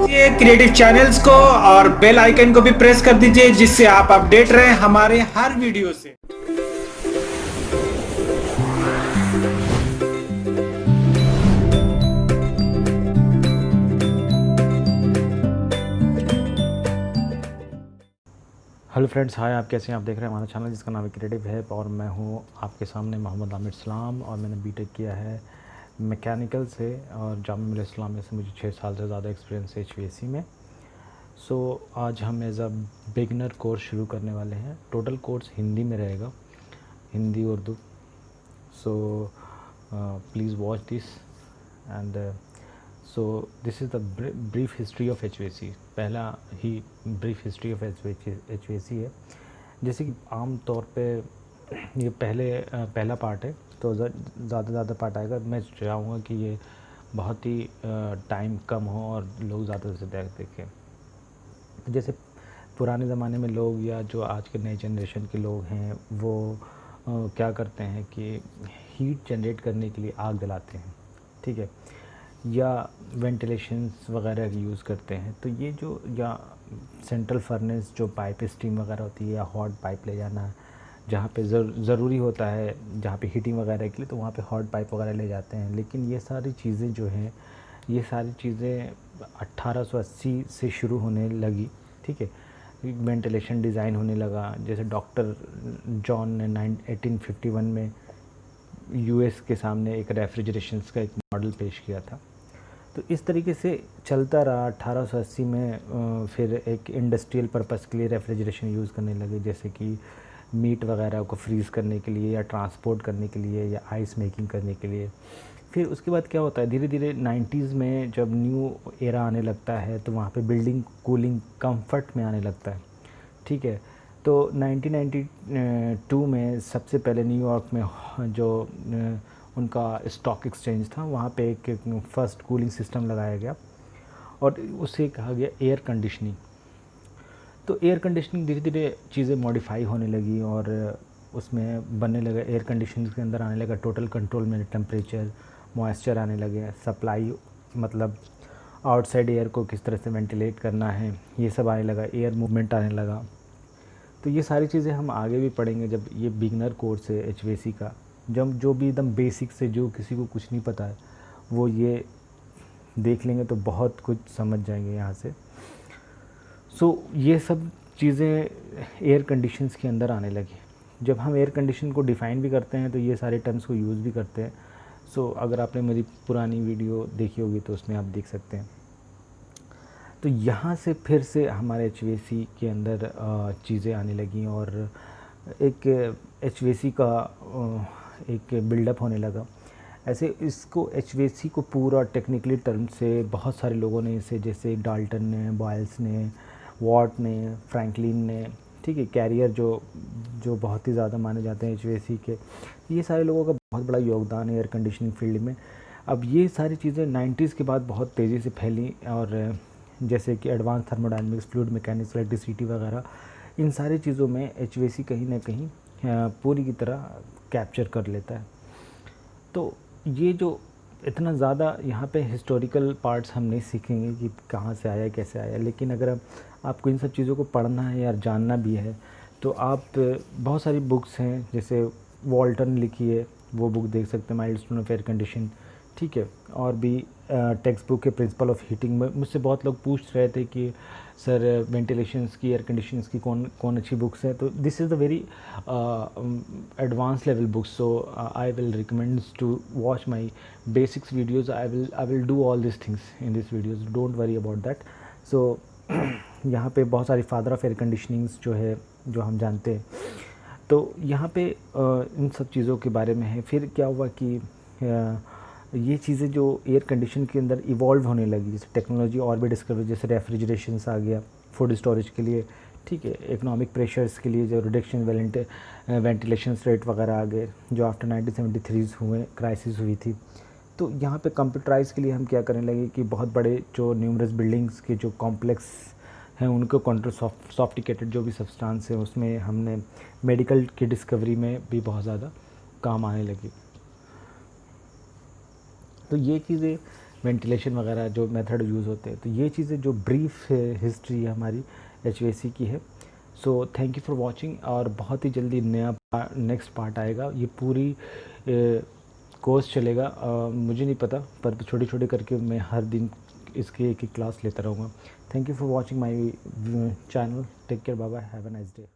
ये creative channels को और बेल आइकन को भी प्रेस कर दीजिए, जिससे आप अपडेट रहे हमारे हर वीडियो से। हेलो फ्रेंड्स, हाय। आप कैसे हैं? आप देख रहे हैं हमारा चैनल जिसका नाम है क्रिएटिव है, और मैं हूं आपके सामने मोहम्मद आमिर इस्लाम, और मैंने बीटेक किया है मैकेनिकल से, और जामिया मिल्लिया इस्लामिया से मुझे 6 साल से ज़्यादा एक्सपीरियंस है एचवीएसी में। सो आज हम एज अ बिगनर कोर्स शुरू करने वाले हैं। टोटल कोर्स हिंदी में रहेगा, Hindi Urdu. So please watch this and so this is the brief history of HVAC. पहला ही ब्रीफ हिस्ट्री ऑफ एचवीएसी है। जैसे कि आम तौर पे ये पहला पार्ट है, तो ज़्यादा पार्ट आएगा। मैं चाहूँगा कि ये बहुत ही टाइम कम हो और लोग ज़्यादा से देखें। जैसे पुराने ज़माने में लोग, या जो आज के नए जनरेशन के लोग हैं, वो क्या करते हैं कि हीट जनरेट करने के लिए आग जलाते हैं, ठीक है, या वेंटिलेशंस वगैरह यूज़ करते हैं। तो ये जो, या सेंट्रल फर्नेस जो पाइप स्टीम वगैरह होती है, या हॉट पाइप ले जाना, जहाँ पे ज़रूरी होता है, जहाँ पे हीटिंग वगैरह के लिए, तो वहाँ पे हॉट पाइप वगैरह ले जाते हैं। लेकिन ये सारी चीज़ें जो हैं, ये सारी चीज़ें 1880 से शुरू होने लगी, ठीक है। वेंटिलेशन डिज़ाइन होने लगा। जैसे डॉक्टर जॉन ने 1851 में यूएस के सामने एक रेफ्रिजरेशंस का एक मॉडल पेश किया था। तो इस तरीके से चलता रहा। 1880 में फिर एक इंडस्ट्रियल पर्पस के लिए रेफ्रिजरेशन यूज़ करने लगे, जैसे कि मीट वगैरह को फ्रीज़ करने के लिए, या ट्रांसपोर्ट करने के लिए, या आइस मेकिंग करने के लिए। फिर उसके बाद क्या होता है, धीरे धीरे 90s में जब न्यू एरा आने लगता है, तो वहाँ पे बिल्डिंग कूलिंग कंफर्ट में आने लगता है, ठीक है। तो 1992 में सबसे पहले न्यूयॉर्क में जो उनका स्टॉक एक्सचेंज था, वहाँ पे एक फर्स्ट कूलिंग सिस्टम लगाया गया, और उसे कहा गया एयर कंडीशनिंग। तो एयर कंडीशनिंग धीरे धीरे चीज़ें मॉडिफाई होने लगी, और उसमें बनने लगा, एयर कंडीशनिंग के अंदर आने लगा टोटल कंट्रोल में टेम्परेचर, मॉइस्चर आने लगे, सप्लाई, मतलब आउटसाइड एयर को किस तरह से वेंटिलेट करना है, ये सब आने लगा, एयर मूवमेंट आने लगा। तो ये सारी चीज़ें हम आगे भी पढ़ेंगे जब ये बिगनर कोर्स है एचवीएसी का। जब जो भी एकदम बेसिक से, जो किसी को कुछ नहीं पता है, वो ये देख लेंगे तो बहुत कुछ समझ जाएंगे यहाँ से। ये सब चीज़ें एयर कंडीशंस के अंदर आने लगी। जब हम एयर कंडीशन को डिफ़ाइन भी करते हैं, तो ये सारे टर्म्स को यूज़ भी करते हैं। अगर आपने मेरी पुरानी वीडियो देखी होगी तो उसमें आप देख सकते हैं। तो यहाँ से फिर से हमारे एचवीएसी के अंदर चीज़ें आने लगी, और एक एचवीएसी का एक बिल्डअप होने लगा। ऐसे इसको एचवीएसी को पूरा टेक्निकली टर्म से बहुत सारे लोगों ने इसे, जैसे डाल्टन ने, बॉयल्स ने, वॉट ने, फ्रैंकलिन ने, ठीक है, कैरियर जो बहुत ही ज़्यादा माने जाते हैं एचवीएसी के, ये सारे लोगों का बहुत बड़ा योगदान है एयर कंडीशनिंग फील्ड में। अब ये सारी चीज़ें 90s के बाद बहुत तेज़ी से फैली, और जैसे कि advance thermodynamics, fluid mechanics, electricity वगैरह, इन सारी चीज़ों में एचवीएसी कहीं ना कहीं पूरी की तरह कैप्चर कर लेता है। तो ये जो इतना ज़्यादा यहाँ पे हिस्टोरिकल पार्ट्स हम नहीं सीखेंगे कि कहाँ से आया, कैसे आया, लेकिन अगर आपको इन सब चीज़ों को पढ़ना है या जानना भी है, तो आप बहुत सारी बुक्स हैं, जैसे वॉल्टन लिखी है, वो बुक देख सकते हैं, माइलस्टोन ऑफ एयर कंडीशन, ठीक है। और भी टेक्स्ट बुक है, प्रिंसिपल ऑफ हीटिंग में। मुझसे बहुत लोग पूछ रहे थे कि सर वेंटिलेशंस की, एयर कंडीशंस की कौन अच्छी बुक्स है। तो this is the very advance level books, so I will recommend to watch my basics videos. I will do all this things in this videos, don't worry about that. यहाँ पे बहुत सारी father of air conditionings जो है, जो हम जानते हैं, तो यहाँ पे इन सब चीज़ों के बारे में है। फिर क्या हुआ कि ये चीज़ें जो एयर कंडीशन के अंदर इवॉल्व होने लगी, जैसे टेक्नोलॉजी और भी डिस्कवर, जैसे रेफ्रिजरेशंस आ गया फूड स्टोरेज के लिए, ठीक है, इकोनॉमिक प्रेशर्स के लिए जो रिडक्शन वेंटिलेशन रेट वगैरह आ गए, जो आफ्टर 1973 हुए, क्राइसिस हुई थी। तो यहाँ पे कंप्यूटराइज के लिए हम क्या करने लगे कि बहुत बड़े जो न्यूमरस बिल्डिंग्स के जो कॉम्प्लेक्स हैं, उनको कंट्रोल, सॉफ्टिकेटेड जो भी सब्सटेंस है, उसमें हमने मेडिकल की डिस्कवरी में भी बहुत ज़्यादा काम आने लगी। तो ये चीज़ें वेंटिलेशन वगैरह जो मेथड यूज़ होते हैं। तो ये चीज़ें जो ब्रीफ हिस्ट्री है हमारी HVAC की है। So thank you for watching, और बहुत ही जल्दी नया नेक्स्ट पार्ट आएगा। ये पूरी कोर्स चलेगा, मुझे नहीं पता, पर छोटी छोटी करके मैं हर दिन इसकी एक क्लास लेता रहूँगा। Thank you for watching my channel. Take care, bye bye, have a nice day.